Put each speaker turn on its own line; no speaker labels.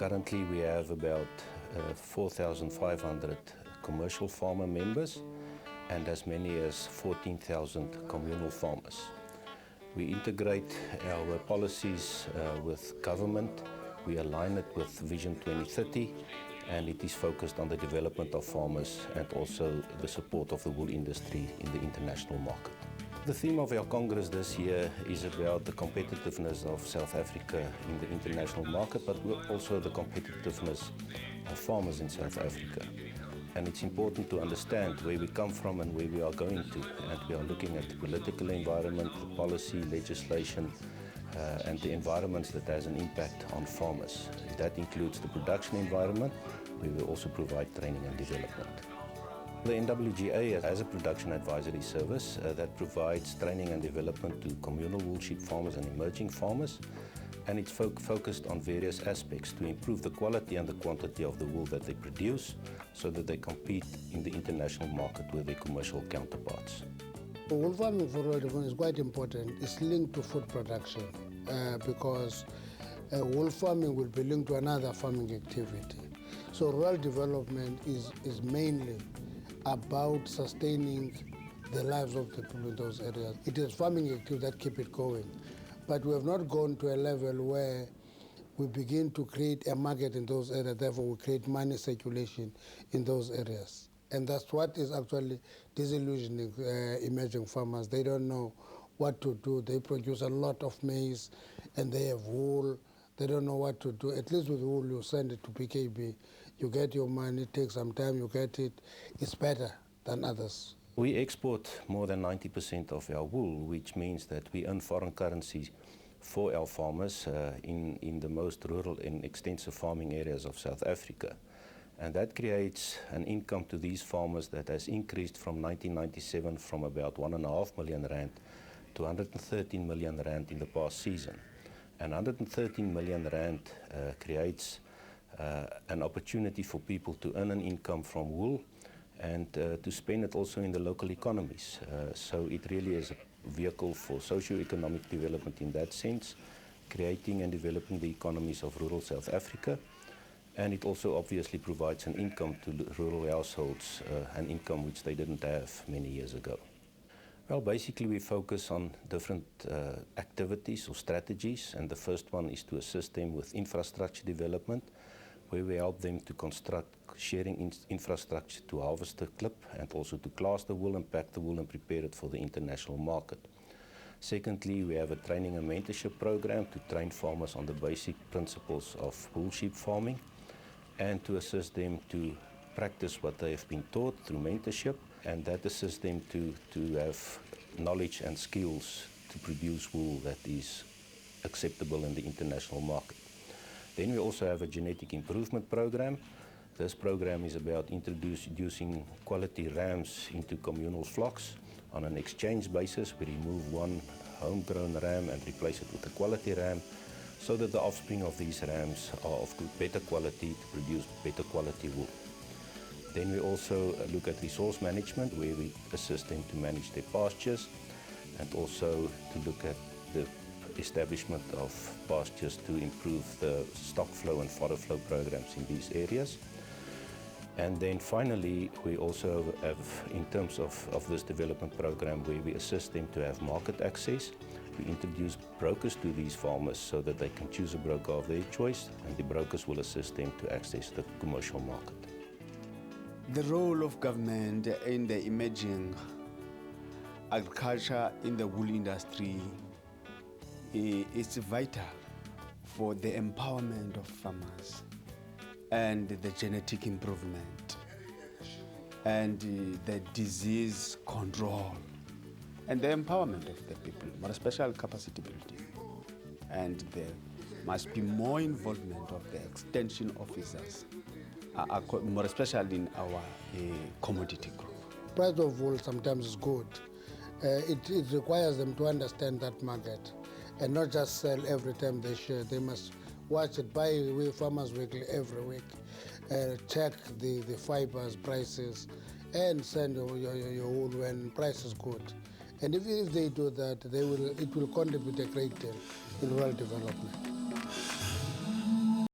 Currently we have about 4,500 commercial farmer members and as many as 14,000 communal farmers. We integrate our policies with government. We align it with Vision 2030, and it is focused on the development of farmers and also the support of the wool industry in the international market. The theme of our Congress this year is about the competitiveness of South Africa in the international market, but also the competitiveness of farmers in South Africa. And it's important to understand where we come from and where we are going to. And we are looking at the political environment, the policy, legislation, and the environments that has an impact on farmers. That includes the production environment, where we also provide training and development. The NWGA has a production advisory service that provides training and development to communal wool sheep farmers and emerging farmers. And it's focused on various aspects to improve the quality and the quantity of the wool that they produce so that they compete in the international market with their commercial counterparts.
Wool farming for rural development is quite important. It's linked to food production because wool farming will be linked to another farming activity. So rural development is mainly about sustaining the lives of the people in those areas. It is farming activity that keep it going. But we have not gone to a level where we begin to create a market in those areas, therefore we create money circulation in those areas. And that's what is actually disillusioning emerging farmers. They don't know what to do. They produce a lot of maize and they have wool. They don't know what to do. At least with wool, you send it to PKB. You get your money, it takes some time, you get it. It's better than others.
We export more than 90% of our wool, which means that we earn foreign currency for our farmers in the most rural and extensive farming areas of South Africa. And that creates an income to these farmers that has increased from 1997 from about 1.5 million rand to 113 million rand in the past season. And 113 million rand creates an opportunity for people to earn an income from wool and to spend it also in the local economies. So it really is a vehicle for socio-economic development in that sense, creating and developing the economies of rural South Africa. And it also obviously provides an income to rural households, an income which they didn't have many years ago. Well, basically we focus on different activities or strategies, and the first one is to assist them with infrastructure development, where we help them to construct sharing infrastructure to harvest the clip and also to class the wool and pack the wool and prepare it for the international market. Secondly, we have a training and mentorship program to train farmers on the basic principles of wool sheep farming and to assist them to practice what they have been taught through mentorship, and that assists them to have knowledge and skills to produce wool that is acceptable in the international market. Then we also have a genetic improvement program. This program is about introducing quality rams into communal flocks on an exchange basis. We remove one homegrown ram and replace it with a quality ram so that the offspring of these rams are of better quality to produce better quality wool. Then we also look at resource management, where we assist them to manage their pastures and also to look at the establishment of pastures to improve the stock flow and fodder flow programs in these areas. And then finally, we also have, in terms of this development program, where we assist them to have market access. We introduce brokers to these farmers so that they can choose a broker of their choice, and the brokers will assist them to access the commercial market.
The role of government in the emerging agriculture in the wool industry is vital for the empowerment of farmers and the genetic improvement and the disease control and the empowerment of the people, more especially capacity building. And there must be more involvement of the extension officers, more especially in our commodity group.
Price of wool sometimes is good. It requires them to understand that market and not just sell every time they share. They must watch it, buy Farmers Weekly every week, check the fibers prices, and send your wool when price is good. And if they do that, it will contribute a great deal in rural development.